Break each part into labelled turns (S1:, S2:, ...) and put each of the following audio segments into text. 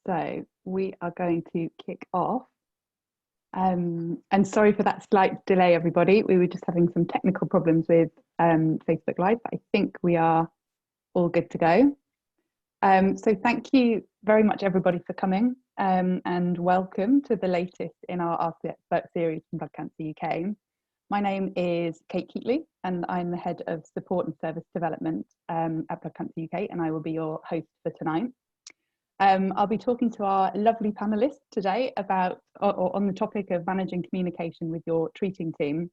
S1: So we are going to kick off. And sorry for that slight delay, everybody. We were just having some technical problems with Facebook Live, but I think we are all good to go. So thank you very much, everybody, for coming, and welcome to the latest in our Ask the Expert series from Blood Cancer UK. My name is Kate Keatley, and I'm the Head of Support and Service Development at Blood Cancer UK, and I will be your host for tonight. I'll be talking to our lovely panelists today about, or on the topic of managing communication with your treating team.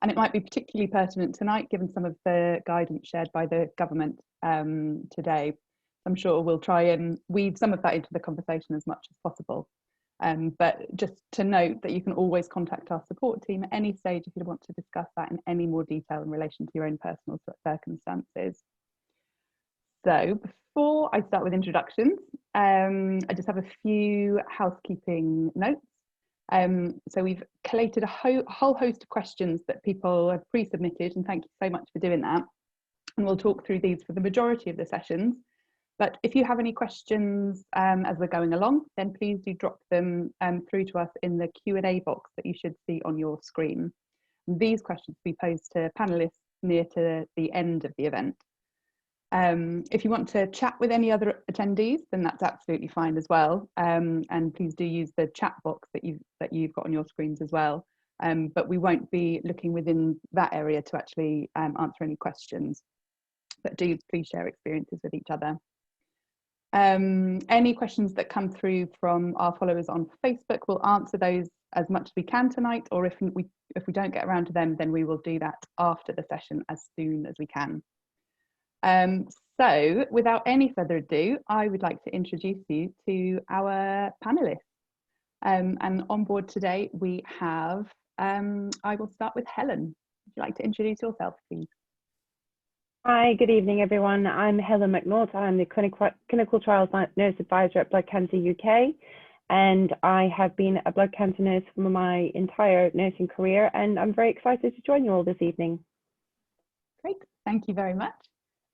S1: And it might be particularly pertinent tonight, given some of the guidance shared by the government today. I'm sure we'll try and weave some of that into the conversation as much as possible. But just to note that you can always contact our support team at any stage if you want to discuss that in any more detail in relation to your own personal circumstances. So before I start with introductions, I just have a few housekeeping notes. So we've collated a whole host of questions that people have pre-submitted, and thank you so much for doing that. And we'll talk through these for the majority of the sessions. But if you have any questions as we're going along, then please do drop them through to us in the Q&A box that you should see on your screen. And these questions will be posed to panelists near to the end of the event. If you want to chat with any other attendees, then that's absolutely fine as well. And please do use the chat box that you've got on your screens as well. But we won't be looking within that area to actually answer any questions. But do please share experiences with each other. Any questions that come through from our followers on Facebook, we'll answer those as much as we can tonight, or if we don't get around to them, then we will do that after the session as soon as we can. So without any further ado, I would like to introduce you to our panelists. And on board today we have, I will start with Helen. Would you like to introduce yourself, please?
S2: Hi, good evening, everyone. I'm Helen McNaught. I'm the Clinical Trials Nurse Advisor at Blood Cancer UK, and I have been a blood cancer nurse for my entire nursing career, and I'm very excited to join you all this evening.
S1: Great, thank you very much.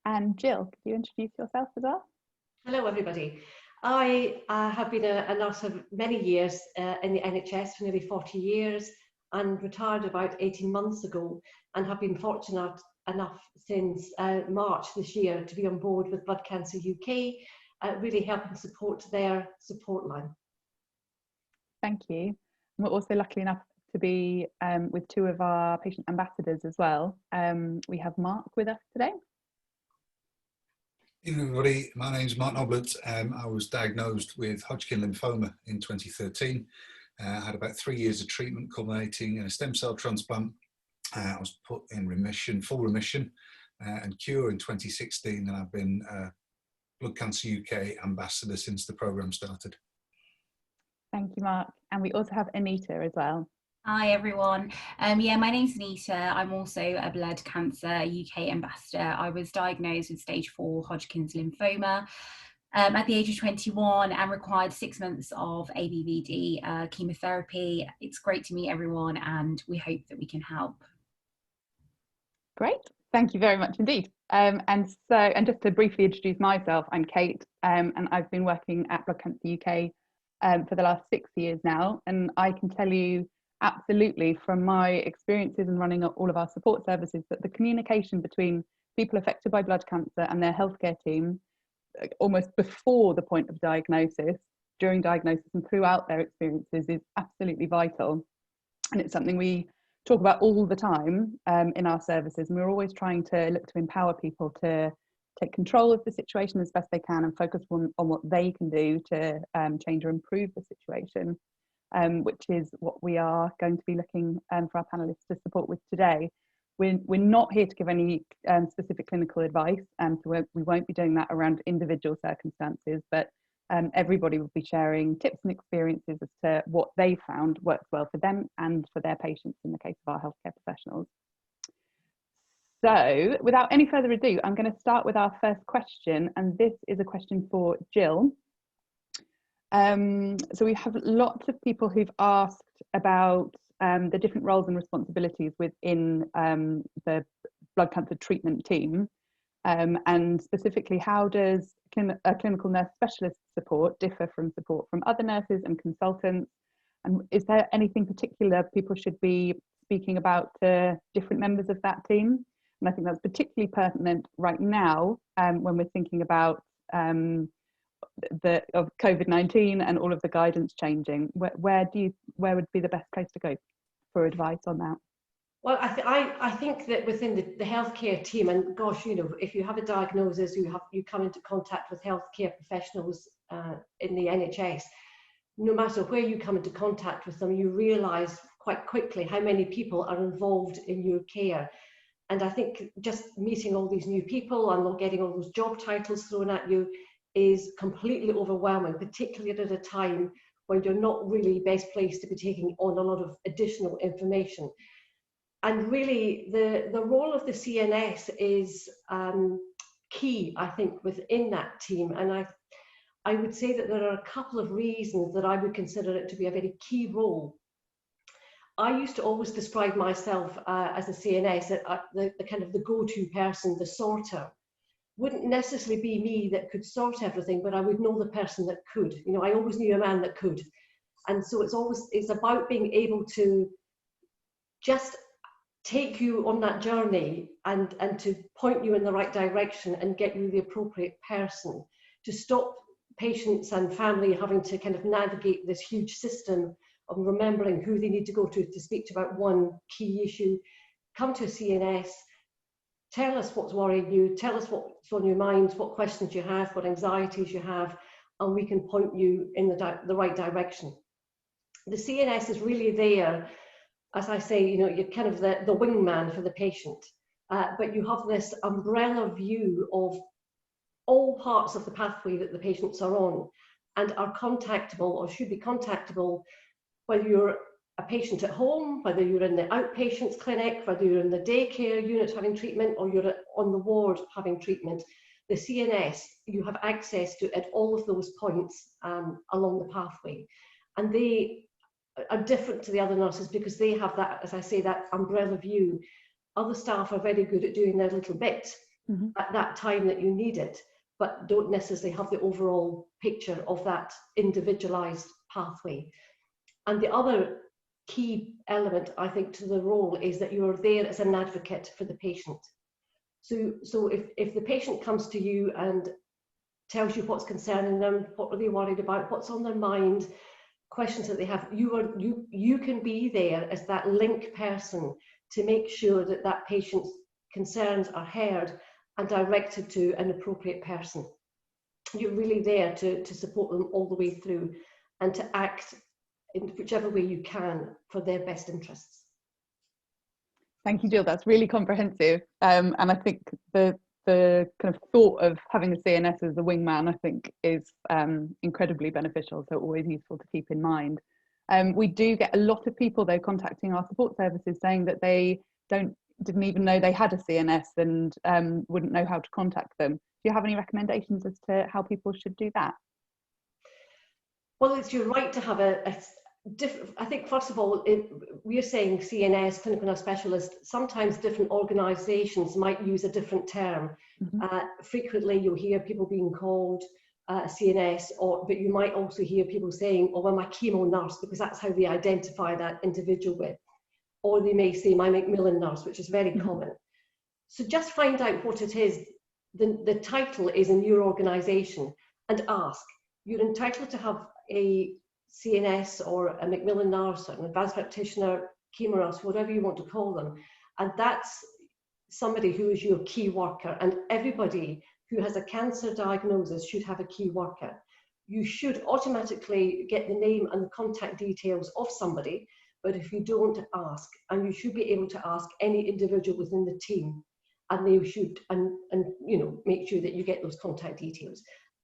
S1: And Jill, could you introduce yourself as well?
S3: Hello, everybody. I have been a nurse for many years in the NHS for nearly 40 years and retired about 18 months ago, and have been fortunate enough since March this year to be on board with Blood Cancer UK, really helping support their support line.
S1: Thank you. We're also lucky enough to be with two of our patient ambassadors as well. We have Mark with us today.
S4: Evening, everybody. My name is Mark Hoblitz. I was diagnosed with Hodgkin lymphoma in 2013. I had about 3 years of treatment culminating in a stem cell transplant. I was put in remission, full remission and cure in 2016, and I've been Blood Cancer UK ambassador since the programme started.
S1: Thank you, Mark. And we also have Anita as well.
S5: Hi everyone. Yeah, my name's Anita. I'm also a Blood Cancer UK ambassador. I was diagnosed with stage 4 Hodgkin's lymphoma at the age of 21 and required 6 months of ABVD chemotherapy. It's great to meet everyone, and we hope that we can help.
S1: Great, thank you very much indeed. And just to briefly introduce myself, I'm Kate, and I've been working at Blood Cancer UK for the last 6 years now, and I can tell you absolutely from my experiences in running all of our support services that the communication between people affected by blood cancer and their healthcare team, almost before the point of diagnosis, during diagnosis and throughout their experiences, is absolutely vital. And it's something we talk about all the time in our services, and we're always trying to look to empower people to take control of the situation as best they can and focus on what they can do to change or improve the situation. Which is what we are going to be looking for our panelists to support with today. We're not here to give any specific clinical advice, and so we won't be doing that around individual circumstances, but everybody will be sharing tips and experiences as to what they found works well for them and for their patients in the case of our healthcare professionals. So without any further ado, I'm going to start with our first question, and this is a question for Jill. So we have lots of people who've asked about the different roles and responsibilities within the blood cancer treatment team. And specifically, how does a clinical nurse specialist support differ from support from other nurses and consultants? And is there anything particular people should be speaking about to different members of that team? And I think that's particularly pertinent right now when we're thinking about of COVID-19 and all of the guidance changing. Where would be the best place to go for advice on that?
S3: Well, I think that within the healthcare team, and gosh, you know, if you have a diagnosis, you come into contact with healthcare professionals in the NHS, no matter where you come into contact with them, you realise quite quickly how many people are involved in your care. And I think just meeting all these new people and not getting all those job titles thrown at you is completely overwhelming, particularly at a time when you're not really best placed to be taking on a lot of additional information. And really, the role of the CNS is key, I think, within that team. And I would say that there are a couple of reasons that I would consider it to be a very key role. I used to always describe myself as a CNS, the kind of the go-to person, the sorter. Wouldn't necessarily be me that could sort everything, but I would know the person that could. You know, I always knew a man that could. And so it's about being able to just take you on that journey and to point you in the right direction and get you the appropriate person, to stop patients and family having to kind of navigate this huge system of remembering who they need to go to speak to about one key issue. Come to a CNS, tell us what's worrying you, tell us what's on your mind, what questions you have, what anxieties you have, and we can point you in the right direction. The CNS is really there, as I say, you know, you're kind of the wingman for the patient, but you have this umbrella view of all parts of the pathway that the patients are on and are contactable or should be contactable, whether you're a patient at home, whether you're in the outpatients clinic, whether you're in the daycare unit having treatment, or you're on the ward having treatment. The CNS, you have access to at all of those points along the pathway. And they are different to the other nurses because they have that, as I say, that umbrella view. Other staff are very good at doing their little bit at that time that you need it, but don't necessarily have the overall picture of that individualized pathway. And the other key element, I think, to the role is that you're there as an advocate for the patient. So if the patient comes to you and tells you what's concerning them, what are they worried about, what's on their mind, questions that they have, you can be there as that link person to make sure that that patient's concerns are heard and directed to an appropriate person. You're really there to support them all the way through and to act in whichever way you can for their best interests.
S1: Thank you, Jill. That's really comprehensive. And I think the kind of thought of having the CNS as the wingman, I think, is incredibly beneficial. So always useful to keep in mind. We do get a lot of people, though, contacting our support services saying that they didn't even know they had a CNS and wouldn't know how to contact them. Do you have any recommendations as to how people should do that?
S3: Well, it's your right to have a different, I think, first of all, we're saying CNS, clinical nurse specialist. Sometimes different organisations might use a different term. Frequently, you'll hear people being called CNS, but you might also hear people saying, "Oh, I'm a chemo nurse," because that's how they identify that individual with. Or they may say, "My Macmillan nurse," which is very common. So just find out what it is, the title is in your organisation, and ask. You're entitled to have a CNS or a Macmillan nurse or an advanced practitioner, chemo nurse, whatever you want to call them. And that's somebody who is your key worker. And everybody who has a cancer diagnosis should have a key worker. You should automatically get the name and the contact details of somebody, but if you don't, ask. And you should be able to ask any individual within the team, and they should, and you know, make sure that you get those contact details.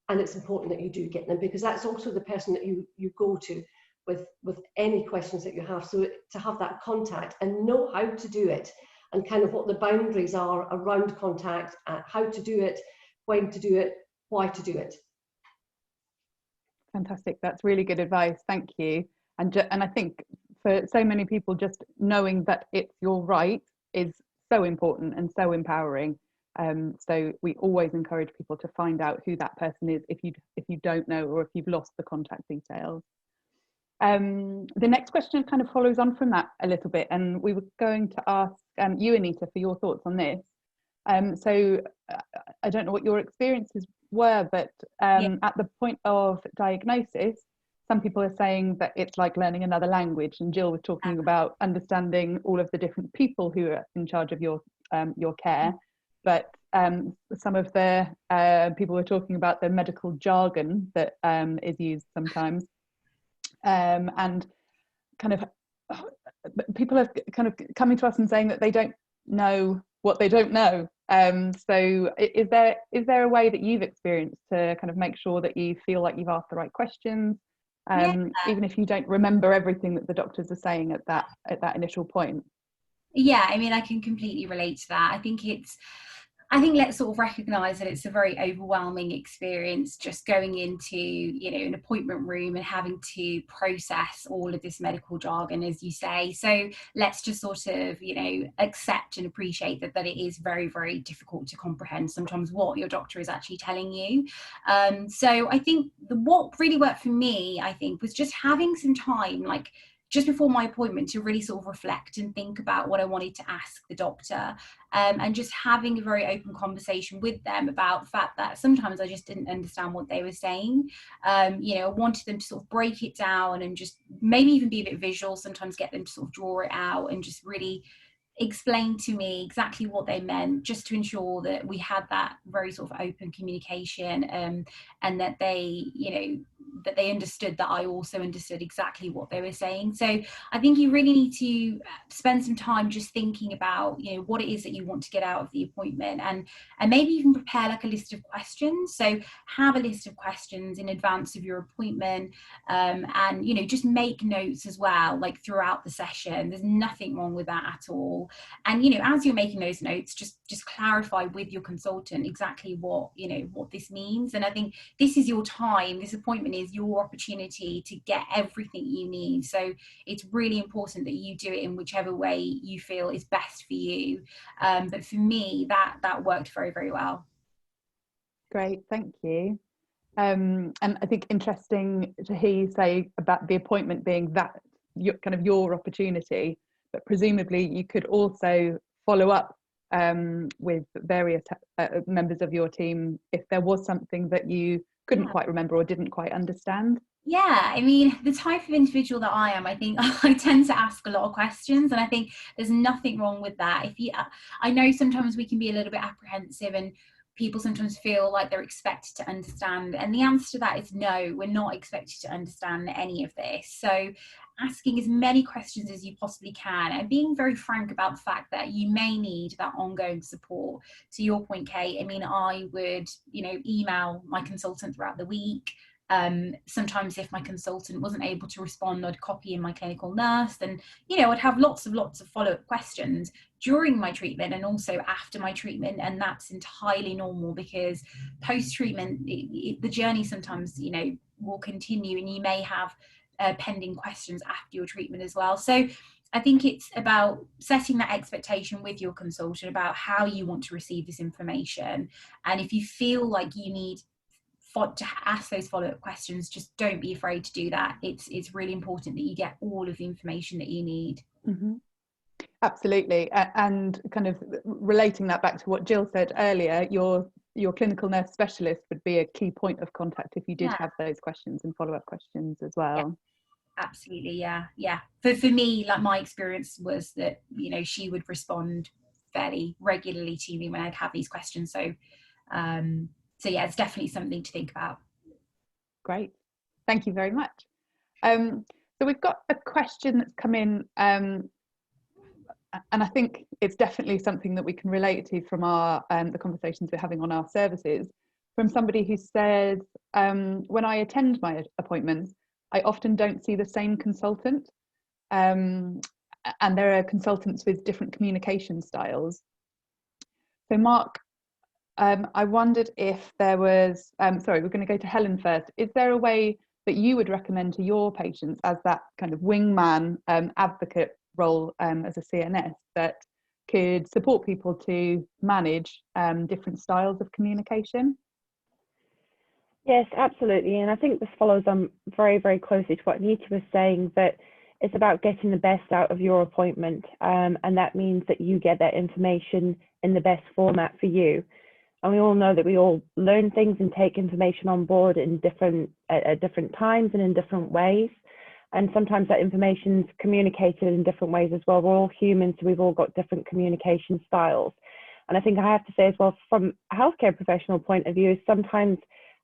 S3: And it's important that you do get them, because that's also the person that you go to with any questions that you have. So to have that contact and know how to do it, and kind of what the boundaries are around contact, how to do it, when to do it, why to do it.
S1: Fantastic. That's really good advice. Thank you. And I think for so many people, just knowing that it's your right is so important and so empowering. So we always encourage people to find out who that person is if you don't know, or if you've lost the contact details. The next question kind of follows on from that a little bit, and we were going to ask you, Anita, for your thoughts on this. So I don't know what your experiences were, but at the point of diagnosis, some people are saying that it's like learning another language, and Jill was talking about understanding all of the different people who are in charge of your care, but some of the people were talking about the medical jargon that is used sometimes, and kind of people are kind of coming to us and saying that they don't know what they don't know. So is there a way that you've experienced to kind of make sure that you feel like you've asked the right questions, even if you don't remember everything that the doctors are saying at that initial point?
S5: Yeah, I mean, I can completely relate to that. I think let's sort of recognise that it's a very overwhelming experience just going into, an appointment room and having to process all of this medical jargon, as you say. So let's just sort of, accept and appreciate that it is very, very difficult to comprehend sometimes what your doctor is actually telling you. So I think what really worked for me, I think, was just having some time, like just before my appointment, to really sort of reflect and think about what I wanted to ask the doctor, and just having a very open conversation with them about the fact that sometimes I just didn't understand what they were saying. I wanted them to sort of break it down and just maybe even be a bit visual, sometimes get them to sort of draw it out and just really explain to me exactly what they meant, just to ensure that we had that very sort of open communication, and that they understood that I also understood exactly what they were saying. So I think you really need to spend some time just thinking about, what it is that you want to get out of the appointment, and maybe even prepare like a list of questions. So have a list of questions in advance of your appointment, and just make notes as well, like throughout the session. There's nothing wrong with that at all. And as you're making those notes, just clarify with your consultant exactly what this means. And I think this is your time. This appointment is your opportunity to get everything you need. So it's really important that you do it in whichever way you feel is best for you. But for me, that worked very, very well.
S1: Great, thank you. And I think interesting to hear you say about the appointment being your opportunity, but presumably you could also follow up with various members of your team if there was something that you couldn't quite remember or didn't quite understand.
S5: Yeah, I mean, the type of individual that I am, I think I tend to ask a lot of questions, and I think there's nothing wrong with that. I know sometimes we can be a little bit apprehensive, and people sometimes feel like they're expected to understand, and the answer to that is no, we're not expected to understand any of this. So asking as many questions as you possibly can, and being very frank about the fact that you may need that ongoing support. To your point, Kate, I mean, I would email my consultant throughout the week. Sometimes if my consultant wasn't able to respond, I'd copy in my clinical nurse, and I'd have lots of follow-up questions during my treatment and also after my treatment. And that's entirely normal, because post-treatment the journey sometimes will continue, and you may have pending questions after your treatment as well. So I think it's about setting that expectation with your consultant about how you want to receive this information. And if you feel like you need to ask those follow-up questions, just don't be afraid to do that. It's really important that you get all of the information that you need.
S1: Mm-hmm. Absolutely. And kind of relating that back to what Jill said earlier, your clinical nurse specialist would be a key point of contact if you did have those questions and follow-up questions as well.
S5: Yeah. Absolutely, yeah. For me, like, my experience was that she would respond fairly regularly to me when I'd have these questions. So yeah, it's definitely something to think about.
S1: Great, thank you very much. So we've got a question that's come in, and I think it's definitely something that we can relate to from our the conversations we're having on our services, from somebody who says, when I attend my appointments, I often don't see the same consultant, and there are consultants with different communication styles. So Mark, I wondered if there was, sorry, we're going to go to Helen first. Is there a way that you would recommend to your patients as that kind of wingman advocate role as a CNS that could support people to manage different styles of communication?
S2: Yes, absolutely. And I think this follows on very, very closely to what Nita was saying, that it's about getting the best out of your appointment. And that means that you get that information in the best format for you. And we all know that we all learn things and take information on board in at different times and in different ways. And sometimes that information is communicated in different ways as well. We're all humans, so we've all got different communication styles. And I think I have to say as well, from a healthcare professional point of view, sometimes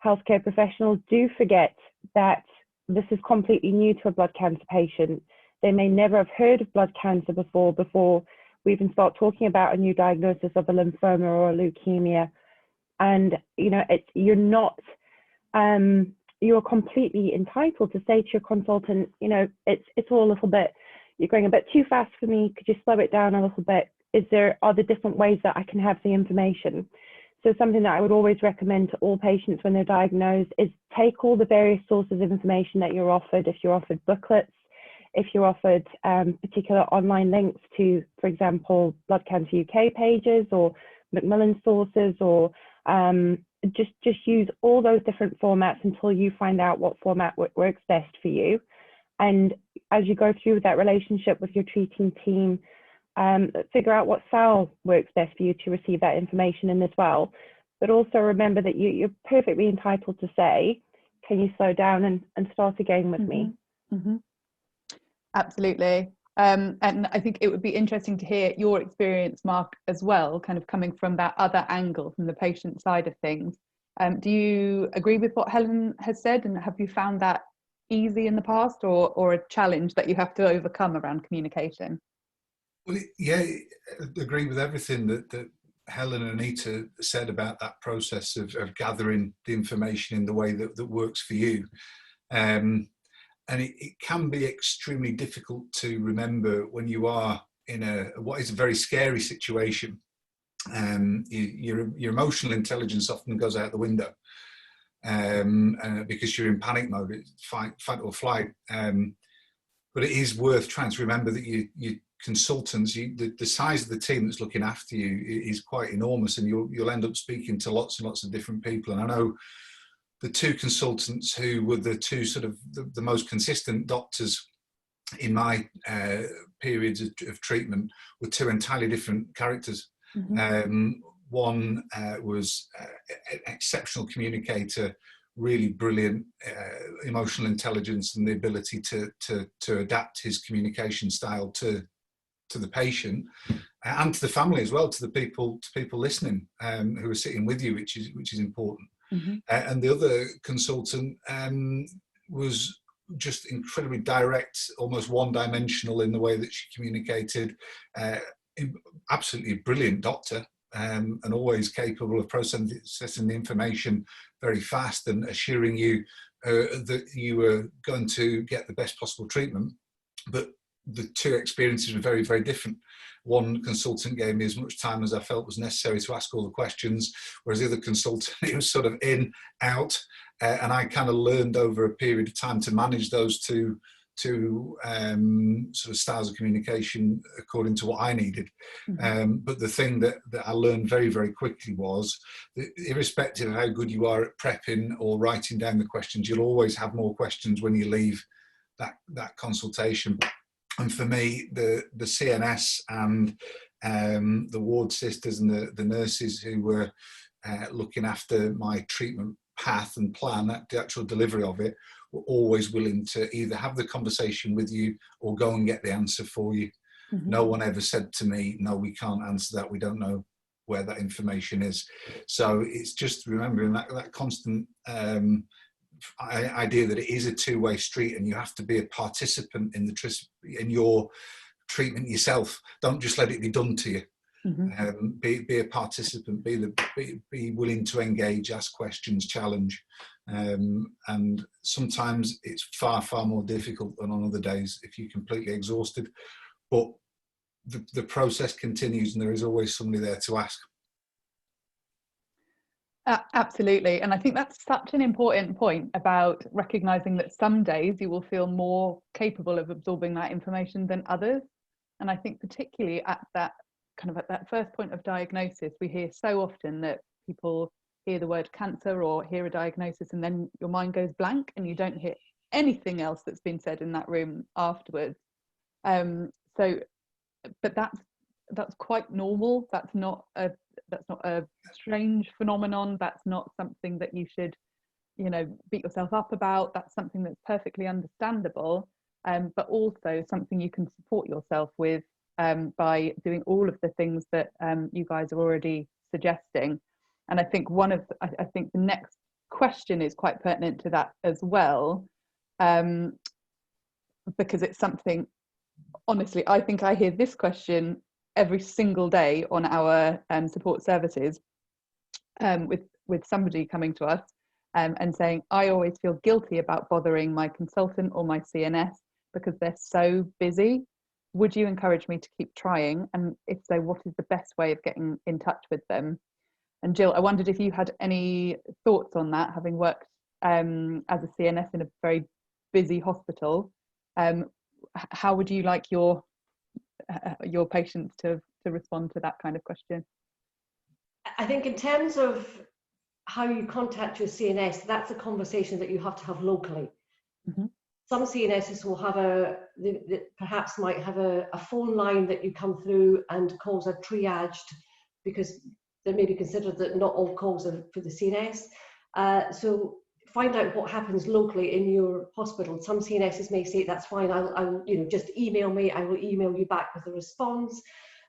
S2: healthcare professionals do forget that this is completely new to a blood cancer patient. They may never have heard of blood cancer before we even start talking about a new diagnosis of a lymphoma or a leukemia. And you're completely entitled to say to your consultant, it's all a little bit, you're going a bit too fast for me. Could you slow it down a little bit? Are there different ways that I can have the information? So something that I would always recommend to all patients when they're diagnosed is take all the various sources of information that you're offered. If you're offered booklets, if you're offered particular online links to, for example, Blood Cancer UK pages or Macmillan sources, or just use all those different formats until you find out what format works best for you. And as you go through that relationship with your treating team, figure out what style works best for you to receive that information in as well. But also remember that you're perfectly entitled to say, can you slow down and start again with me?
S1: Mm-hmm. Absolutely. And I think it would be interesting to hear your experience, Mark, as well, kind of coming from that other angle, from the patient side of things. Do you agree with what Helen has said, and have you found that easy in the past, or a challenge that you have to overcome around communication?
S4: Well, yeah, I agree with everything that Helen and Anita said about that process of gathering the information in the way that works for you. And it can be extremely difficult to remember when you are in what is a very scary situation. Your emotional intelligence often goes out the window because you're in panic mode, it's fight or flight. But it is worth trying to remember that you consultants, the size of the team that's looking after you is quite enormous, and you'll end up speaking to lots and lots of different people. And I know the two consultants who were the two sort of the most consistent doctors in my periods of treatment were two entirely different characters. Mm-hmm. One was an exceptional communicator, really brilliant emotional intelligence and the ability to adapt his communication style to the patient and to the family as well, to people listening who are sitting with you, which is important. Mm-hmm. And the other consultant was just incredibly direct, almost one-dimensional in the way that she communicated. Absolutely brilliant doctor, and always capable of processing the information very fast and assuring you that you were going to get the best possible treatment. But the two experiences were very, very different. One consultant gave me as much time as I felt was necessary to ask all the questions, whereas the other consultant, he was sort of in, out, and I kind of learned over a period of time to manage those two sort of styles of communication according to what I needed. Mm-hmm. But the thing that I learned very, very quickly was that irrespective of how good you are at prepping or writing down the questions, you'll always have more questions when you leave that consultation. And for me, the CNS and the ward sisters and the nurses who were looking after my treatment path and plan, the actual delivery of it, were always willing to either have the conversation with you or go and get the answer for you. Mm-hmm. No one ever said to me, no, we can't answer that, we don't know where that information is. So it's just remembering that constant idea that it is a two-way street, and you have to be a participant in your treatment yourself. Don't just let it be done to you. Mm-hmm. Be a participant, be willing to engage, ask questions, challenge, and sometimes it's far more difficult than on other days if you're completely exhausted, but the process continues and there is always somebody there to ask.
S1: Absolutely. And I think that's such an important point about recognizing that some days you will feel more capable of absorbing that information than others. And I think particularly at that kind of at that first point of diagnosis, we hear so often that people hear the word cancer or hear a diagnosis and then your mind goes blank and you don't hear anything else that's been said in that room afterwards. So, but that's quite normal. That's not a strange phenomenon. That's not something that you should, you know, beat yourself up about. That's something that's perfectly understandable, but also something you can support yourself with by doing all of the things that you guys are already suggesting. And I think I think the next question is quite pertinent to that as well, because it's something, honestly, I think I hear this question every single day on our support services, with somebody coming to us and saying, I always feel guilty about bothering my consultant or my CNS because they're so busy. Would you encourage me to keep trying? And if so, what is the best way of getting in touch with them? And Jill, I wondered if you had any thoughts on that, having worked as a CNS in a very busy hospital. How would you like your patients to respond to that kind of question?
S3: I think in terms of how you contact your CNS, that's a conversation that you have to have locally. Mm-hmm. Some CNSs will have perhaps might have a phone line that you come through and calls are triaged because they may be considered that not all calls are for the CNS. So find out what happens locally in your hospital. Some CNSs may say, that's fine, I'll just email me, I will email you back with a response.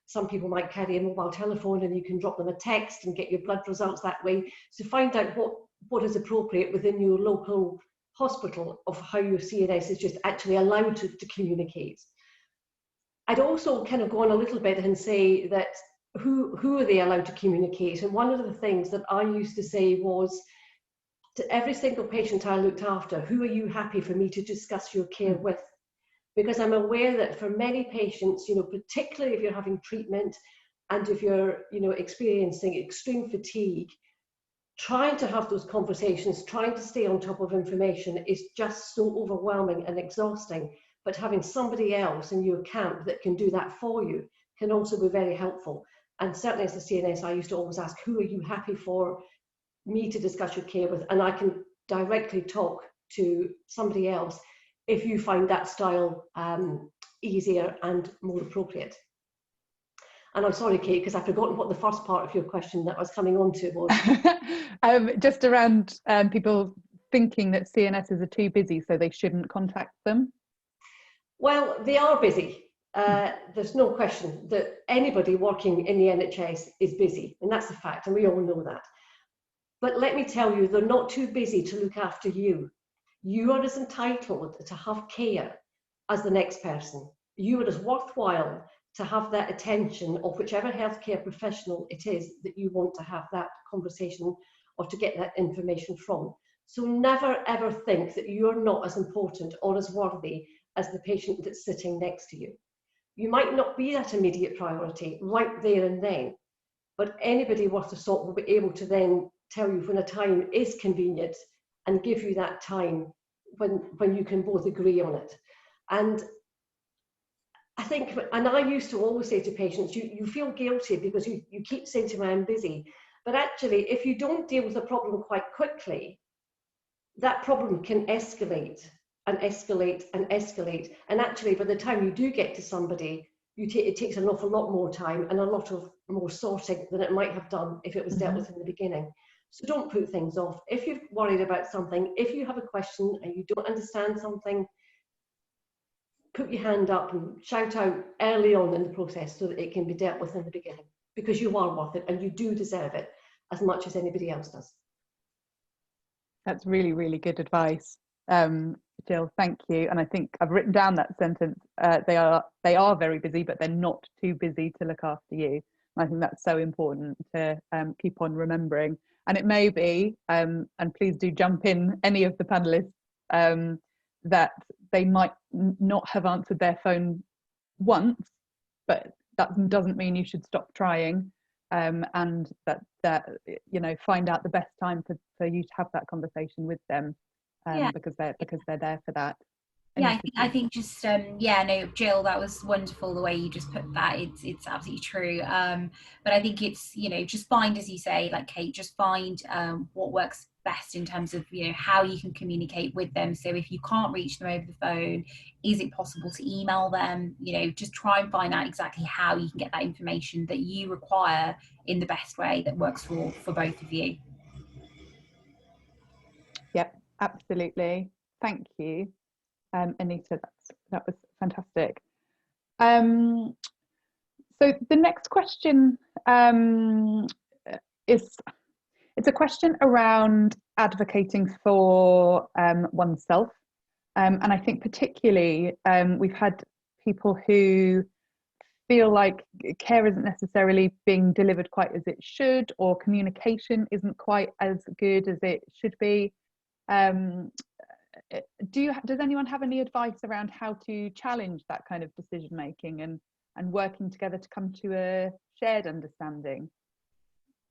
S3: Some people might carry a mobile telephone and you can drop them a text and get your blood results that way. So find out what is appropriate within your local hospital of how your CNS is just actually allowed to communicate. I'd also kind of go on a little bit and say that who are they allowed to communicate? And one of the things that I used to say was, to every single patient I looked after, who are you happy for me to discuss your care with? Because I'm aware that for many patients, particularly if you're having treatment and if you're, experiencing extreme fatigue, trying to have those conversations, trying to stay on top of information is just so overwhelming and exhausting. But having somebody else in your camp that can do that for you can also be very helpful. And certainly as a CNS, I used to always ask, who are you happy for me to discuss your care with? And I can directly talk to somebody else if you find that style easier and more appropriate. And I'm sorry, Kate, because I've forgotten what the first part of your question that I was coming on to was.
S1: Just around people thinking that CNSs are too busy, so they shouldn't contact them.
S3: Well, they are busy. There's no question that anybody working in the NHS is busy, and that's a fact, and we all know that. But let me tell you, they're not too busy to look after you. You are as entitled to have care as the next person. You are as worthwhile to have that attention of whichever healthcare professional it is that you want to have that conversation or to get that information from. So never ever think that you're not as important or as worthy as the patient that's sitting next to you. You might not be that immediate priority right there and then, but anybody worth a salt will be able to then tell you when a time is convenient and give you that time when you can both agree on it. And I think, and I used to always say to patients, you feel guilty because you keep saying to me, I'm busy. But actually, if you don't deal with the problem quite quickly, that problem can escalate and escalate and escalate. And actually, by the time you do get to somebody, it takes an awful lot more time and a lot of more sorting than it might have done if it was dealt with in the beginning. So don't put things off. If you're worried about something, if you have a question and you don't understand something, put your hand up and shout out early on in the process so that it can be dealt with in the beginning, because you are worth it and you do deserve it as much as anybody else does.
S1: That's really, really good advice. Jill, thank you. And I think I've written down that sentence. They are very busy, but they're not too busy to look after you. And I think that's so important to keep on remembering. And it may be, and please do jump in, any of the panelists, that they might not have answered their phone once, but that doesn't mean you should stop trying, and that find out the best time for you to have that conversation with them, because they're there for that.
S5: Yeah,
S1: Anita,
S5: I think just yeah, no, Jill, that was wonderful the way you just put that. It's absolutely true. But I think it's, you know, just find, as you say, like Kate, just find what works best in terms of, you know, how you can communicate with them. So if you can't reach them over the phone, is it possible to email them? You know, just try and find out exactly how you can get that information that you require in the best way that works for both of you.
S1: Yep, absolutely. Thank you, Anita. That was fantastic. So the next question is, it's a question around advocating for oneself. And I think particularly we've had people who feel like care isn't necessarily being delivered quite as it should, or communication isn't quite as good as it should be. Does anyone have any advice around how to challenge that kind of decision making and working together to come to a shared understanding?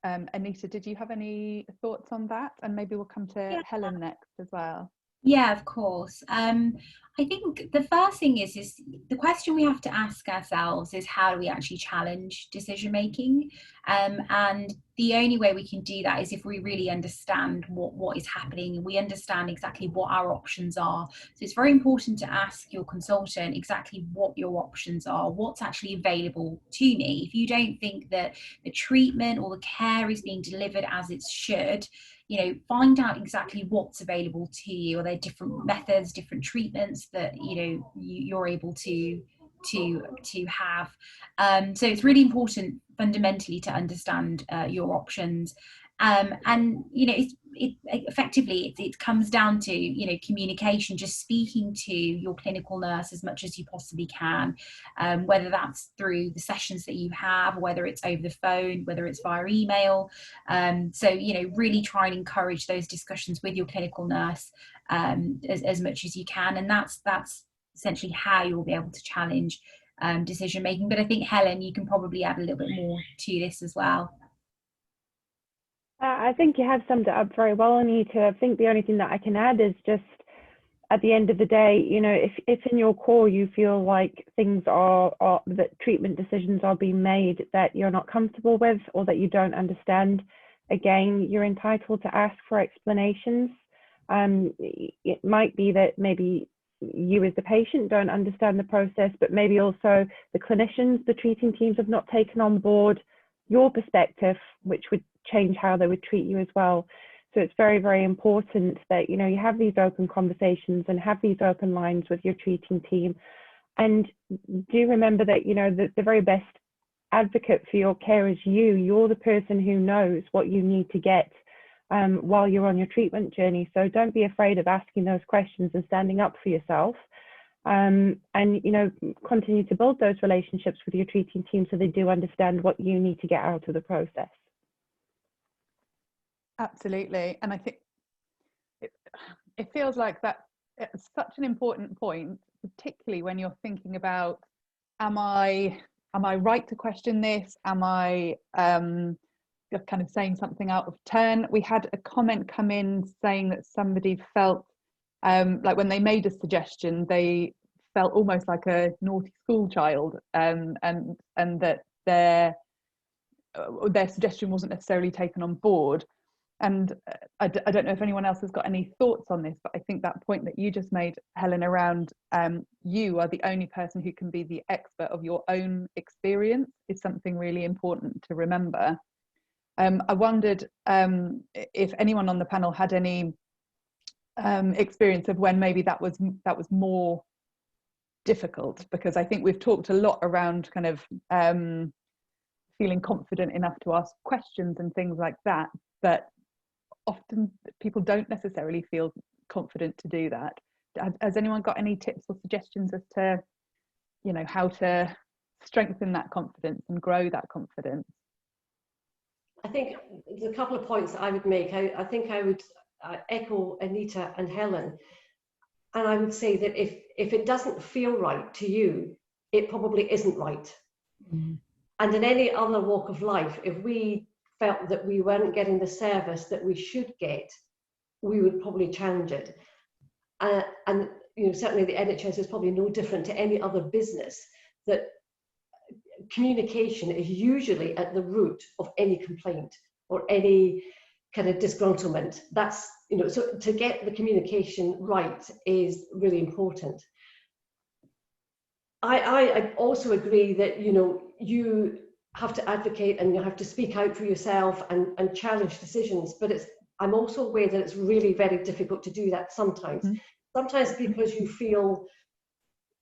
S1: Anita, did you have any thoughts on that? And maybe we'll come to Helen next as well.
S5: Yeah, of course. I think the first thing is the question we have to ask ourselves is, how do we actually challenge decision making? And the only way we can do that is if we really understand what is happening, and we understand exactly what our options are. So it's very important to ask your consultant exactly what your options are, what's actually available to me. If you don't think that the treatment or the care is being delivered as it should, you know, find out exactly what's available to you. Are there different methods, different treatments that, you know, you're able to have? So it's really important fundamentally to understand your options. And you know, it effectively it comes down to, you know, communication, just speaking to your clinical nurse as much as you possibly can, whether that's through the sessions that you have, whether it's over the phone, whether it's via email. So, you know, really try and encourage those discussions with your clinical nurse as much as you can, and that's essentially how you'll be able to challenge decision making. But I think, Helen, you can probably add a little bit more to this as well.
S2: I think you have summed it up very well, Anita. I think the only thing that I can add is just, at the end of the day, you know, if in your core you feel like things are that treatment decisions are being made that you're not comfortable with or that you don't understand, again, you're entitled to ask for explanations. It might be that maybe you as the patient don't understand the process, but maybe also the clinicians, the treating teams have not taken on board your perspective, which would change how they would treat you as well. So it's very, very important that, you know, you have these open conversations and have these open lines with your treating team. And do remember that, you know, the very best advocate for your care is you. You're the person who knows what you need to get while you're on your treatment journey. So don't be afraid of asking those questions and standing up for yourself. And, you know, continue to build those relationships with your treating team so they do understand what you need to get out of the process.
S1: Absolutely. And I think it feels like that it's such an important point, particularly when you're thinking about, am I right to question this? Am I just kind of saying something out of turn? We had a comment come in saying that somebody felt like when they made a suggestion, they felt almost like a naughty school child, and that their suggestion wasn't necessarily taken on board. And I don't know if anyone else has got any thoughts on this, but I think that point that you just made, Helen, around you are the only person who can be the expert of your own experience is something really important to remember. I wondered if anyone on the panel had any experience of when maybe that was more difficult, because I think we've talked a lot around kind of feeling confident enough to ask questions and things like that, but often people don't necessarily feel confident to do that. Has anyone got any tips or suggestions as to, you know, how to strengthen that confidence and grow that confidence?
S3: I think there's a couple of points that I would make. I think I would echo Anita and Helen, and I would say that if it doesn't feel right to you, it probably isn't right. Mm-hmm. And in any other walk of life, if we felt that we weren't getting the service that we should get, we would probably challenge it. And certainly the NHS is probably no different to any other business, that communication is usually at the root of any complaint or any kind of disgruntlement. That's, so to get the communication right is really important. I also agree that, you have to advocate and you have to speak out for yourself and challenge decisions, but I'm also aware that it's really very difficult to do that sometimes. Mm-hmm. Sometimes because you feel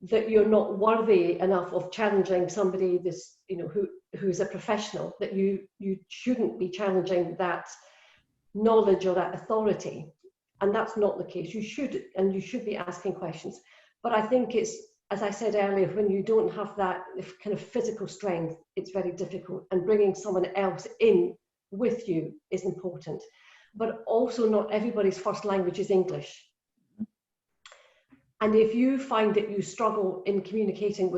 S3: that you're not worthy enough of challenging somebody who's a professional, that you shouldn't be challenging that knowledge or that authority. And that's not the case. You should be asking questions. But I think it's, as I said earlier, when you don't have that kind of physical strength, it's very difficult. And bringing someone else in with you is important. But also not everybody's first language is English. And if you find that you struggle in communicating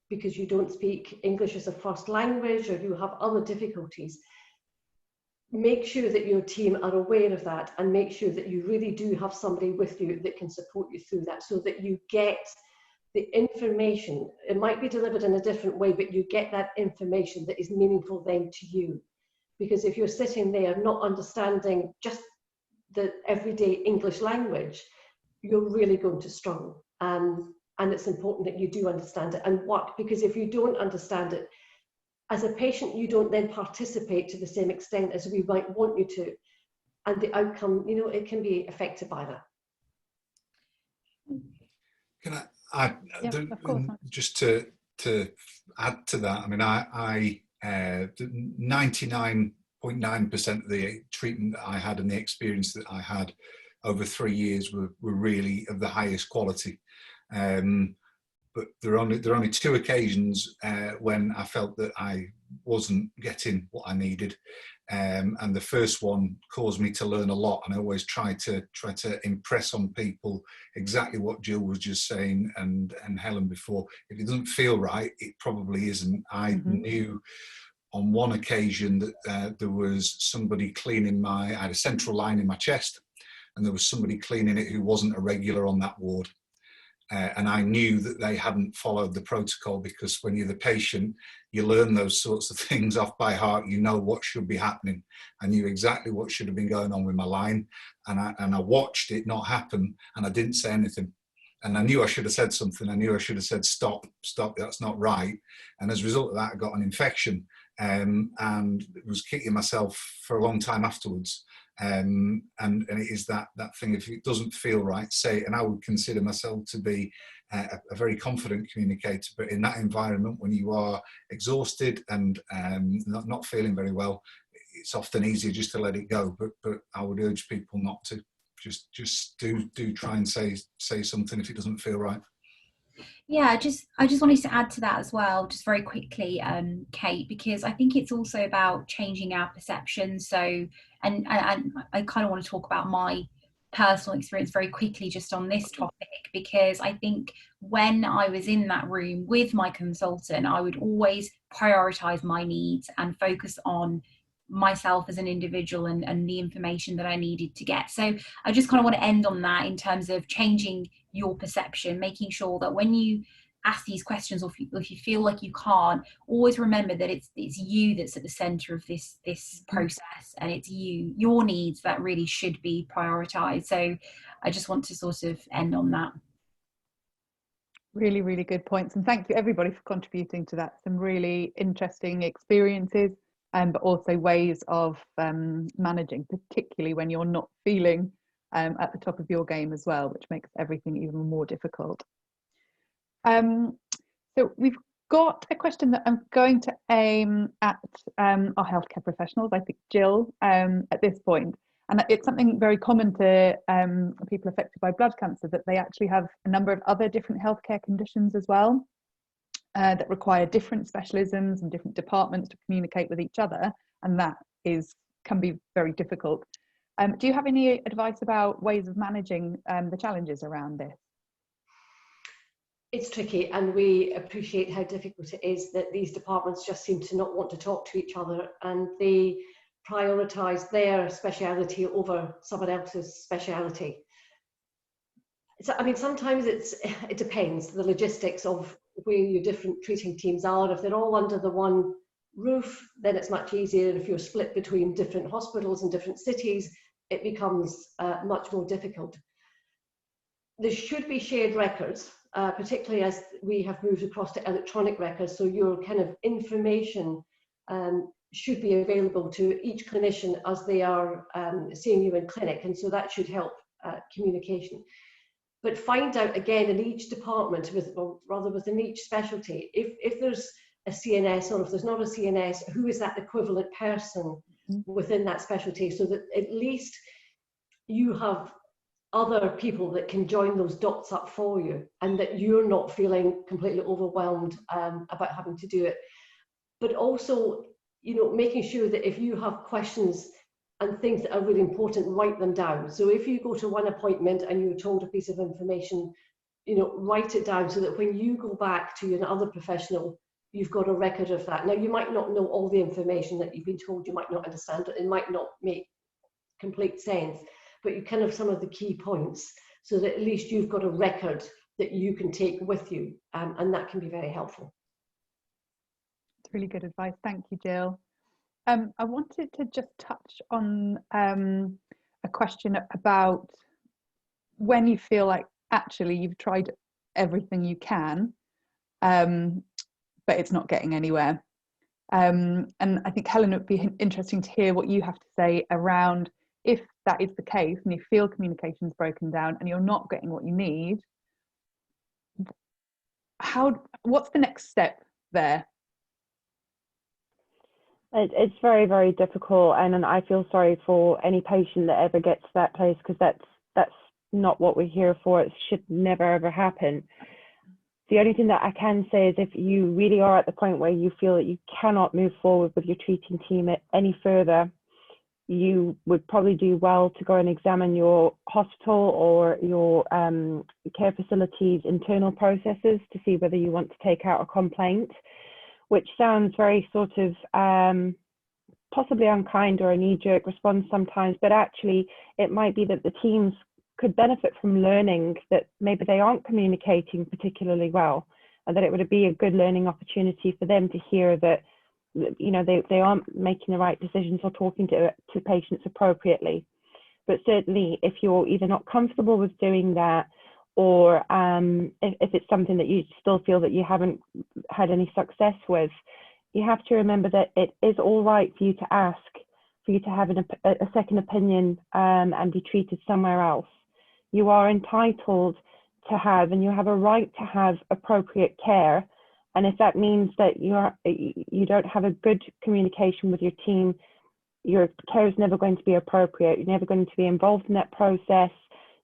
S3: because you don't speak English as a first language, or you have other difficulties, make sure that your team are aware of that, and make sure that you really do have somebody with you that can support you through that, so that you get the information. It might be delivered in a different way, but you get that information that is meaningful then to you. Because if you're sitting there not understanding just the everyday English language, you're really going to struggle. And it's important that you do understand it and work, because if you don't understand it, as a patient, you don't then participate to the same extent as we might want you to. And the outcome, it can be affected by that.
S4: Can I just to add to that? I mean, I 99.9% of the treatment that I had and the experience that I had over 3 years were really of the highest quality. But there are only two occasions when I felt that I wasn't getting what I needed, and the first one caused me to learn a lot. And I always try to impress on people exactly what Jill was just saying and Helen before. If it doesn't feel right, it probably isn't. I knew on one occasion that there was somebody cleaning I had a central line in my chest, and there was somebody cleaning it who wasn't a regular on that ward. And I knew that they hadn't followed the protocol, because when you're the patient, you learn those sorts of things off by heart. You know what should be happening. I knew exactly what should have been going on with my line, and I watched it not happen, and I didn't say anything. And I knew I should have said something. I knew I should have said, stop, that's not right. And as a result of that, I got an infection, and was kicking myself for a long time afterwards. And it is that thing, if it doesn't feel right, say it. And I would consider myself to be a very confident communicator, but in that environment, when you are exhausted and not feeling very well, it's often easier just to let it go. But I would urge people not to. Just do try and say something if it doesn't feel right.
S5: Yeah, I just wanted to add to that as well, just very quickly, Kate, because I think it's also about changing our perception. So, and I kind of want to talk about my personal experience very quickly just on this topic, because I think when I was in that room with my consultant, I would always prioritize my needs and focus on myself as an individual and the information that I needed to get. So I just kind of want to end on that in terms of changing your perception, making sure that when you ask these questions, or if you feel like you can't, always remember that it's you that's at the center of this process, and it's your needs that really should be prioritized. So I just want to sort of end on that.
S1: Really, really good points, and thank you everybody for contributing to that. Some really interesting experiences, but also ways of managing, particularly when you're not feeling at the top of your game as well, which makes everything even more difficult. So we've got a question that I'm going to aim at our healthcare professionals, I think Jill, at this point. And it's something very common to people affected by blood cancer, that they actually have a number of other different healthcare conditions as well, that require different specialisms and different departments to communicate with each other. And that can be very difficult. Do you have any advice about ways of managing the challenges around this?
S3: It's tricky, and we appreciate how difficult it is that these departments just seem to not want to talk to each other, and they prioritise their speciality over someone else's speciality. So, I mean, sometimes it depends, the logistics of where your different treating teams are. If they're all under the one roof, then it's much easier. If you're split between different hospitals and different cities, it becomes much more difficult. There should be shared records, particularly as we have moved across to electronic records, so your kind of information should be available to each clinician as they are seeing you in clinic, and so that should help communication. But find out again in each department, or rather within each specialty, if there's a CNS or if there's not a CNS, who is that equivalent person within that specialty, so that at least you have other people that can join those dots up for you, and that you're not feeling completely overwhelmed about having to do it. But also, you know, making sure that if you have questions and things that are really important, write them down. So if you go to one appointment and you're told a piece of information, you know, write it down so that when you go back to another professional, you've got a record of that. Now, you might not know all the information that you've been told, you might not understand it, it might not make complete sense, but you kind of some of the key points so that at least you've got a record that you can take with you, and that can be very helpful.
S1: It's really good advice. Thank you, Jill. I wanted to just touch on a question about when you feel like actually you've tried everything you can, but it's not getting anywhere. And I think, Helen, it would be interesting to hear what you have to say around if that is the case and you feel communication's broken down and you're not getting what you need, what's the next step there?
S2: It's very, very difficult, and I feel sorry for any patient that ever gets to that place, because that's not what we're here for. It should never ever happen. The only thing that I can say is if you really are at the point where you feel that you cannot move forward with your treating team any further, you would probably do well to go and examine your hospital or your care facilities' internal processes to see whether you want to take out a complaint, which sounds very sort of possibly unkind or a knee-jerk response sometimes, but actually it might be that the teams could benefit from learning that maybe they aren't communicating particularly well, and that it would be a good learning opportunity for them to hear that, you know, they aren't making the right decisions or talking to patients appropriately. But certainly if you're either not comfortable with doing that, or if it's something that you still feel that you haven't had any success with, you have to remember that it is all right for you to ask, for you to have a second opinion and be treated somewhere else. You are entitled to have, and you have a right to have, appropriate care. And if that means that you don't have a good communication with your team, your care is never going to be appropriate. You're never going to be involved in that process.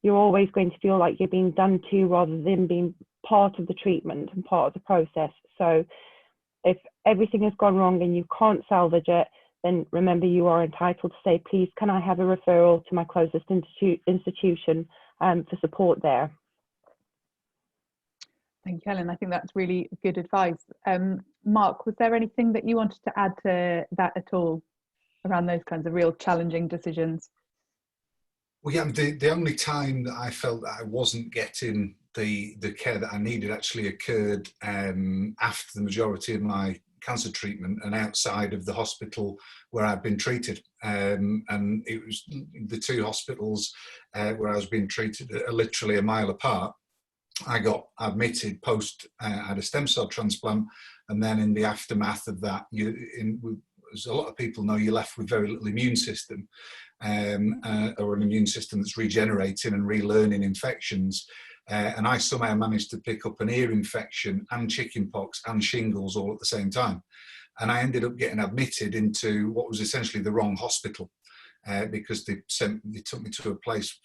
S2: You're always going to feel like you're being done to rather than being part of the treatment and part of the process. So if everything has gone wrong and you can't salvage it, then remember you are entitled to say, please, can I have a referral to my closest institution for support there?
S1: Thank you, Helen. I think that's really good advice. Mark, was there anything that you wanted to add to that at all around those kinds of real challenging decisions?
S4: Well, yeah, the only time that I felt that I wasn't getting the care that I needed actually occurred after the majority of my cancer treatment and outside of the hospital where I'd been treated. And it was the two hospitals where I was being treated are literally a mile apart. I got admitted post, I had a stem cell transplant, and then in the aftermath of that, as a lot of people know, you're left with very little immune system, or an immune system that's regenerating and relearning infections. And I somehow managed to pick up an ear infection and chickenpox and shingles all at the same time. And I ended up getting admitted into what was essentially the wrong hospital. Because they took me to a place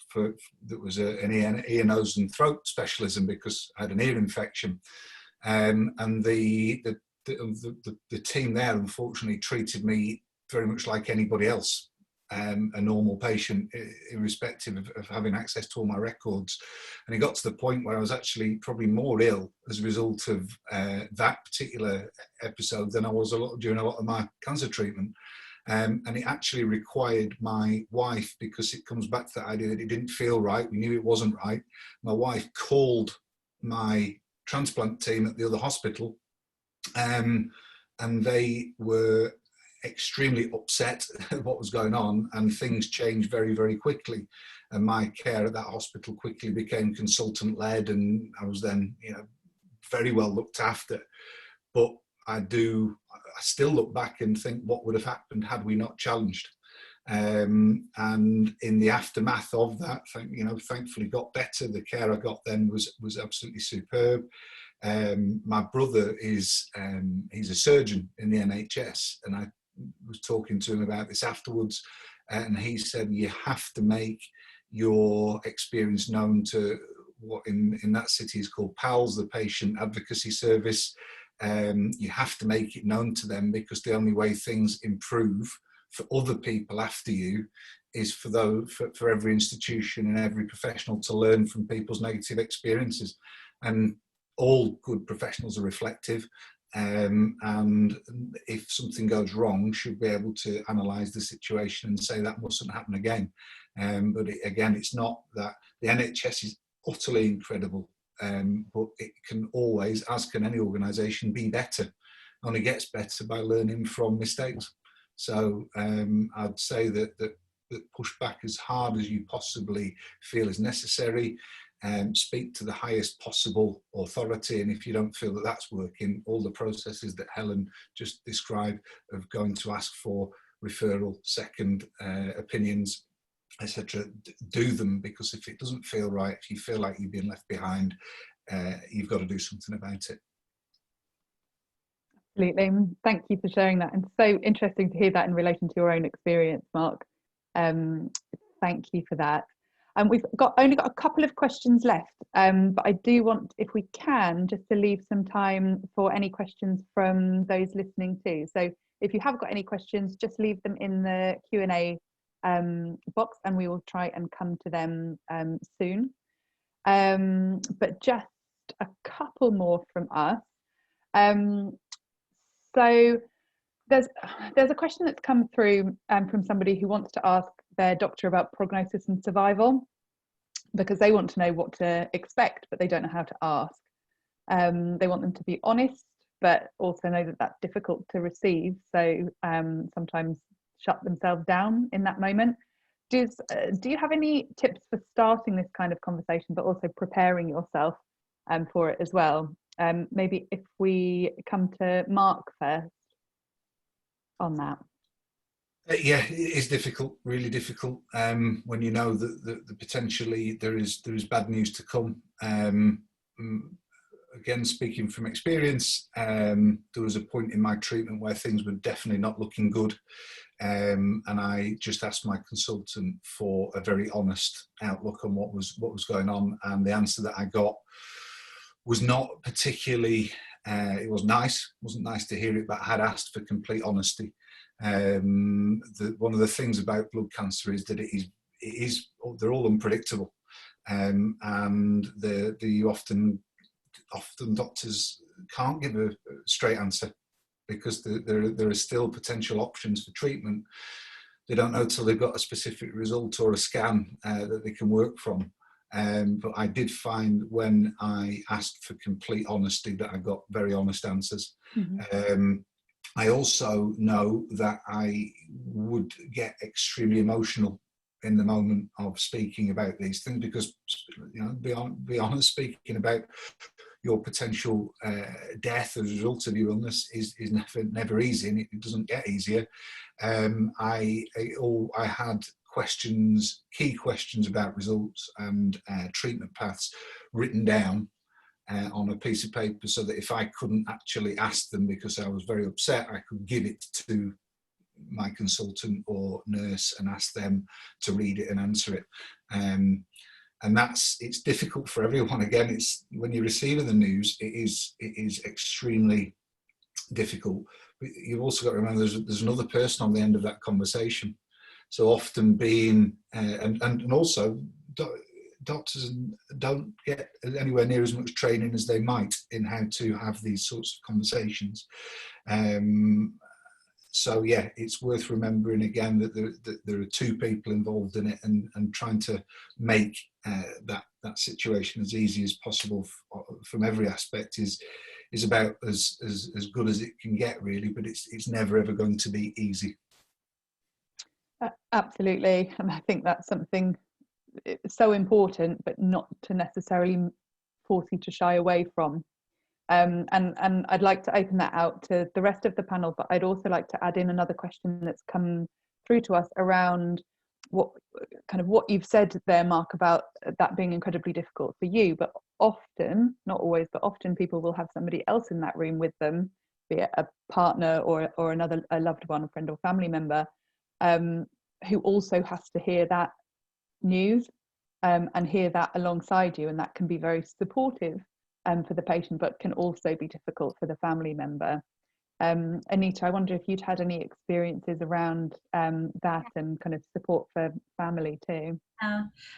S4: that was an ear, nose and throat specialism because I had an ear infection, and the team there unfortunately treated me very much like anybody else, a normal patient, irrespective of having access to all my records. And it got to the point where I was actually probably more ill as a result of that particular episode than I was during a lot of my cancer treatment. And it actually required my wife, because it comes back to that idea that it didn't feel right, we knew it wasn't right. My wife called my transplant team at the other hospital, and they were extremely upset at what was going on, and things changed very, very quickly. And my care at that hospital quickly became consultant led, and I was then, very well looked after. But I still look back and think, what would have happened had we not challenged? And in the aftermath of that, thankfully got better. The care I got then was absolutely superb. My brother he's a surgeon in the NHS, and I was talking to him about this afterwards, and he said, you have to make your experience known to what in that city is called PALS, the Patient Advocacy Service. You have to make it known to them, because the only way things improve for other people after you is for every institution and every professional to learn from people's negative experiences. And all good professionals are reflective, and if something goes wrong, should be able to analyse the situation and say that mustn't happen again. But it's not that. The NHS is utterly incredible, but it can always, as can any organisation, be better. Only gets better by learning from mistakes. So I'd say that push back as hard as you possibly feel is necessary. Speak to the highest possible authority, and if you don't feel that that's working, all the processes that Helen just described of going to ask for referral, second opinions, etc., do them, because if it doesn't feel right, if you feel like you've been left behind, you've got to do something about it.
S1: Absolutely. Thank you for sharing that, and so interesting to hear that in relation to your own experience, Mark. Thank you for that. We've only got a couple of questions left, but I do want, if we can, just to leave some time for any questions from those listening too. So if you have got any questions, just leave them in the Q&A box, and we will try and come to them soon. But just a couple more from us. So there's a question that's come through from somebody who wants to ask their doctor about prognosis and survival, because they want to know what to expect, but they don't know how to ask. They want them to be honest, but also know that that's difficult to receive. So sometimes shut themselves down in that moment. Do you have any tips for starting this kind of conversation, but also preparing yourself for it as well? Maybe if we come to Mark first on that.
S4: Yeah, it is difficult, really difficult, when you know that potentially there is bad news to come. Again, speaking from experience, there was a point in my treatment where things were definitely not looking good, and I just asked my consultant for a very honest outlook on what was going on, and the answer that I got was not particularly. It was nice. It wasn't nice to hear it, but I had asked for complete honesty. One of the things about blood cancer is that they're all unpredictable, and often doctors can't give a straight answer, because there are still potential options for treatment. They don't know till they've got a specific result or a scan that they can work from. But I did find when I asked for complete honesty that I got very honest answers. Mm-hmm. I also know that I would get extremely emotional in the moment of speaking about these things, because, be honest, speaking about your potential death as a result of your illness is never easy, and it doesn't get easier. I had key questions about results and treatment paths written down on a piece of paper, so that if I couldn't actually ask them because I was very upset, I could give it to my consultant or nurse and ask them to read it and answer it. And it's difficult for everyone. Again, it's when you're receiving the news, it is extremely difficult. But you've also got to remember there's another person on the end of that conversation. So often being and also doctors don't get anywhere near as much training as they might in how to have these sorts of conversations. So yeah, it's worth remembering again that there are two people involved in it, and trying to make that situation as easy as possible from every aspect is about as good as it can get, really, but it's never ever going to be easy.
S1: Absolutely, and I think that's something so important, but not to necessarily force you to shy away from. And I'd like to open that out to the rest of the panel, but I'd also like to add in another question that's come through to us around what you've said there, Mark, about that being incredibly difficult for you, but often, not always, but often people will have somebody else in that room with them, be it a partner or a loved one, a friend or family member, who also has to hear that news and hear that alongside you, and that can be very supportive for the patient, but can also be difficult for the family member. Anita, I wonder if you'd had any experiences around that and kind of support for family too.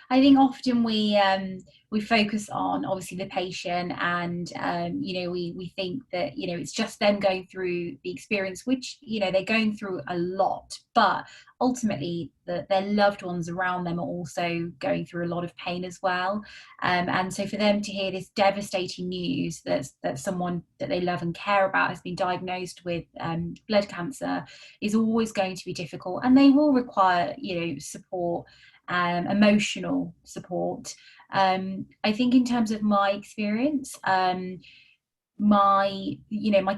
S5: I think often we focus on obviously the patient, and we think that it's just them going through the experience, which they're going through a lot, but ultimately their loved ones around them are also going through a lot of pain as well, and so for them to hear this devastating news that someone that they love and care about has been diagnosed with blood cancer is always going to be difficult, and they will require support, emotional support. I think in terms of my experience, my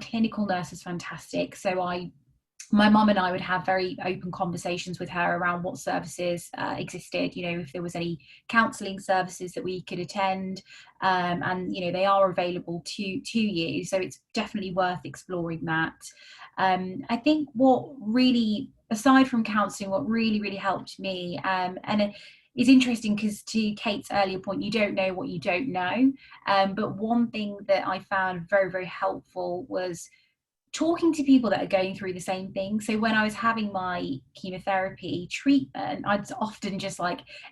S5: clinical nurse is fantastic. So my mum and I would have very open conversations with her around what services existed, if there was any counselling services that we could attend, and they are available to you, so it's definitely worth exploring that. I think what really, aside from counselling, what really helped me, and it's interesting because to Kate's earlier point, you don't know what you don't know, but one thing that I found very helpful was talking to people that are going through the same thing. So when I was having my chemotherapy treatment, I'd often just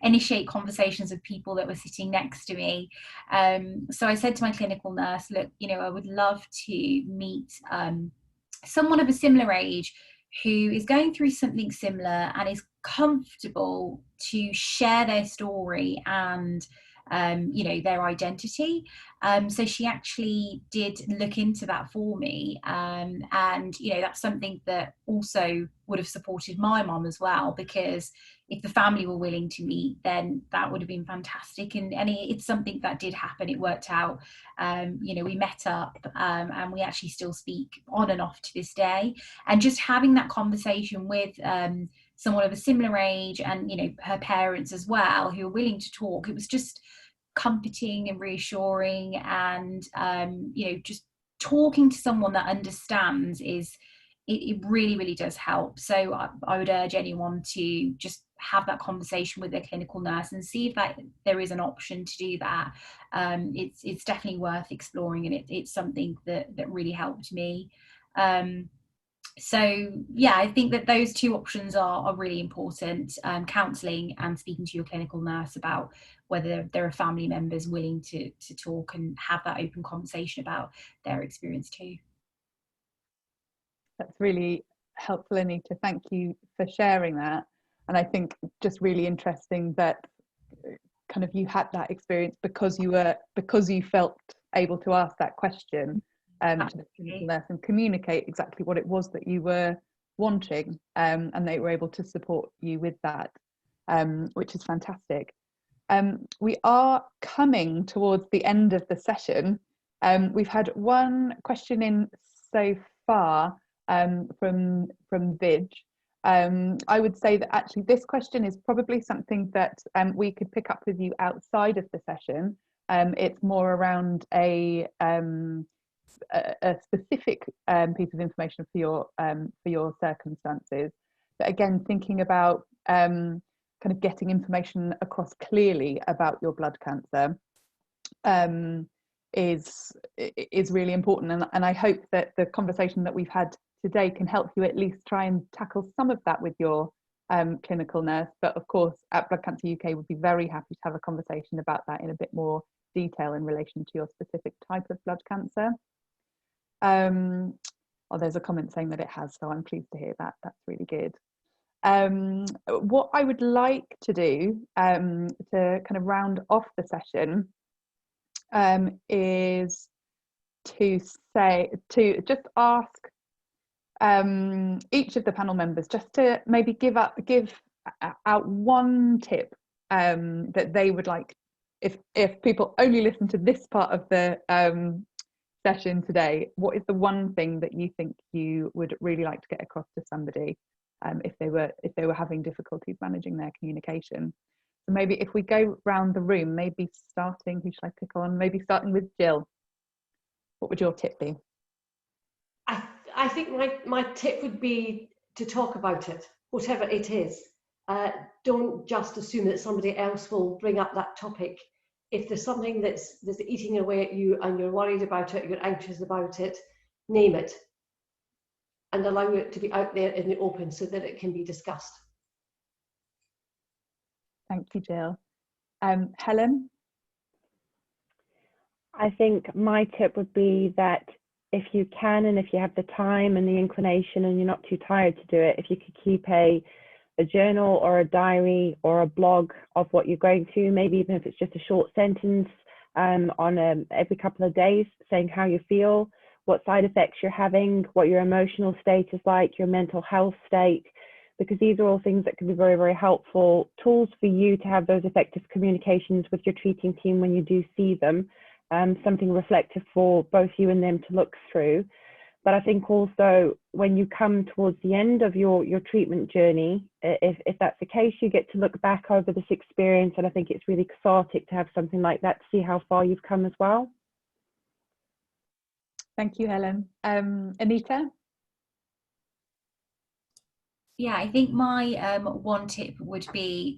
S5: initiate conversations with people that were sitting next to me. So I said to my clinical nurse, look, I would love to meet someone of a similar age who is going through something similar and is comfortable to share their story and their identity. So she actually did look into that for me, and that's something that also would have supported my mum as well, because if the family were willing to meet, then that would have been fantastic, and it's something that did happen. It worked out. We met up, and we actually still speak on and off to this day, and just having that conversation with someone of a similar age, and her parents as well, who are willing to talk, it was just comforting and reassuring, and just talking to someone that understands it really does help. So I would urge anyone to just have that conversation with their clinical nurse and see if there is an option to do that. It's definitely worth exploring, and it's something that really helped me. So yeah, I think that those two options are really important, counselling and speaking to your clinical nurse about whether there are family members willing to talk and have that open conversation about their experience too.
S1: That's really helpful, Anita. Thank you for sharing that. And I think just really interesting that kind of you had that experience because you felt able to ask that question to the clinical nurse and communicate exactly what it was that you were wanting, and they were able to support you with that, which is fantastic. We are coming towards the end of the session. We've had one question in so far from Vidge. I would say that actually this question is probably something that we could pick up with you outside of the session. It's more around a specific piece of information for your circumstances. But again, thinking about kind of getting information across clearly about your blood cancer is really important, and I hope that the conversation that we've had today can help you at least try and tackle some of that with your clinical nurse. But of course, at Blood Cancer UK, would be very happy to have a conversation about that in a bit more detail in relation to your specific type of blood cancer. Oh, there's a comment saying that it has, so I'm pleased to hear that. That's really good. What I would like to do to kind of round off the session is to just ask each of the panel members just to maybe give out one tip that they would like, if people only listen to this part of the session today, what is the one thing that you think you would really like to get across to somebody if they were having difficulties managing their communication? So maybe if we go round the room, maybe starting, who should I pick on? Maybe starting with Jill. What would your tip be?
S3: I think my tip would be to talk about it, whatever it is. Don't just assume that somebody else will bring up that topic. If there's something that's eating away at you and you're worried about it, you're anxious about it, name it and allow it to be out there in the open so that it can be discussed.
S1: Thank you, Jill. Helen?
S2: I think my tip would be that if you can, and if you have the time and the inclination and you're not too tired to do it, if you could keep a journal or a diary or a blog of what you're going through, maybe even if it's just a short sentence on every couple of days, saying how you feel, what side effects you're having, what your emotional state is like, your mental health state, because these are all things that can be very, very helpful tools for you to have those effective communications with your treating team when you do see them. Something reflective for both you and them to look through. But I think also when you come towards the end of your treatment journey, if that's the case, you get to look back over this experience, and I think it's really cathartic to have something like that to see how far you've come as well.
S1: Thank you, Helen. Anita?
S5: Yeah, I think my one tip would be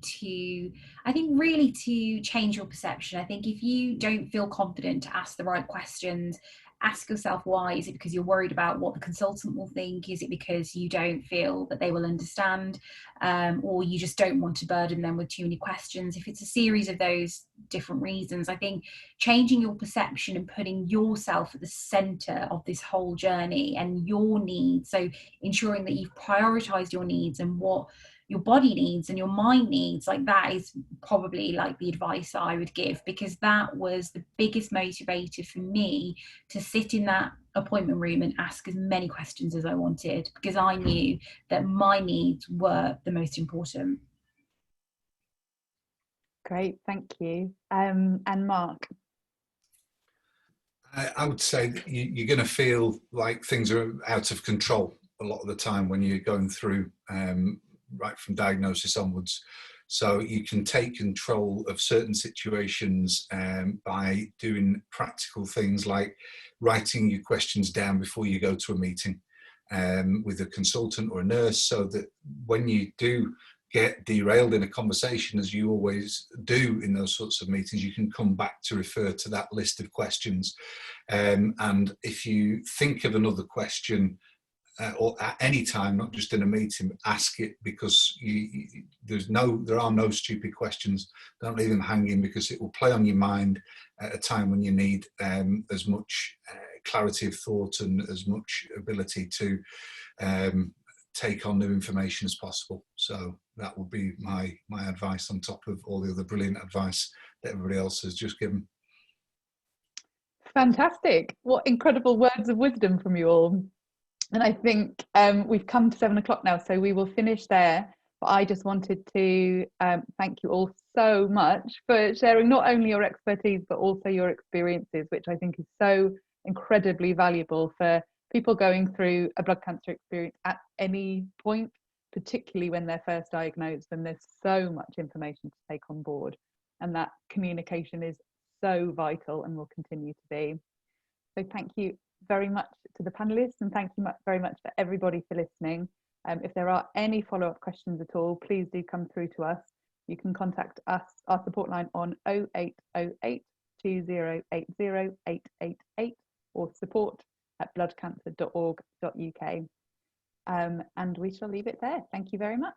S5: really to change your perception. I think if you don't feel confident to ask the right questions, ask yourself why. Is it because you're worried about what the consultant will think? Is it because you don't feel that they will understand? Or you just don't want to burden them with too many questions? If it's a series of those different reasons, I think changing your perception and putting yourself at the center of this whole journey and your needs, so ensuring that you've prioritized your needs and what your body needs and your mind needs, like that is probably like the advice I would give, because that was the biggest motivator for me to sit in that appointment room and ask as many questions as I wanted, because I knew that my needs were the most important.
S1: Great, thank you. And Mark?
S4: I would say that you're going to feel like things are out of control a lot of the time when you're going through right from diagnosis onwards. So you can take control of certain situations by doing practical things like writing your questions down before you go to a meeting with a consultant or a nurse, so that when you do get derailed in a conversation, as you always do in those sorts of meetings, you can come back to refer to that list of questions. And if you think of another question, or at any time, not just in a meeting, ask it, because there are no stupid questions. Don't leave them hanging, because it will play on your mind at a time when you need as much clarity of thought and as much ability to take on new information as possible. So that would be my advice, on top of all the other brilliant advice that everybody else has just given.
S1: Fantastic. What incredible words of wisdom from you all. And I think we've come to 7 o'clock now, so we will finish there. But I just wanted to thank you all so much for sharing not only your expertise, but also your experiences, which I think is so incredibly valuable for people going through a blood cancer experience at any point, particularly when they're first diagnosed, and there's so much information to take on board. And that communication is so vital and will continue to be. So thank you very much to the panelists, and thank you very much for everybody for listening. If there are any follow-up questions at all, please do come through to us. You can contact us, our support line, on 0808 2080 888 or support@bloodcancer.org.uk. And we shall leave it there. Thank you very much.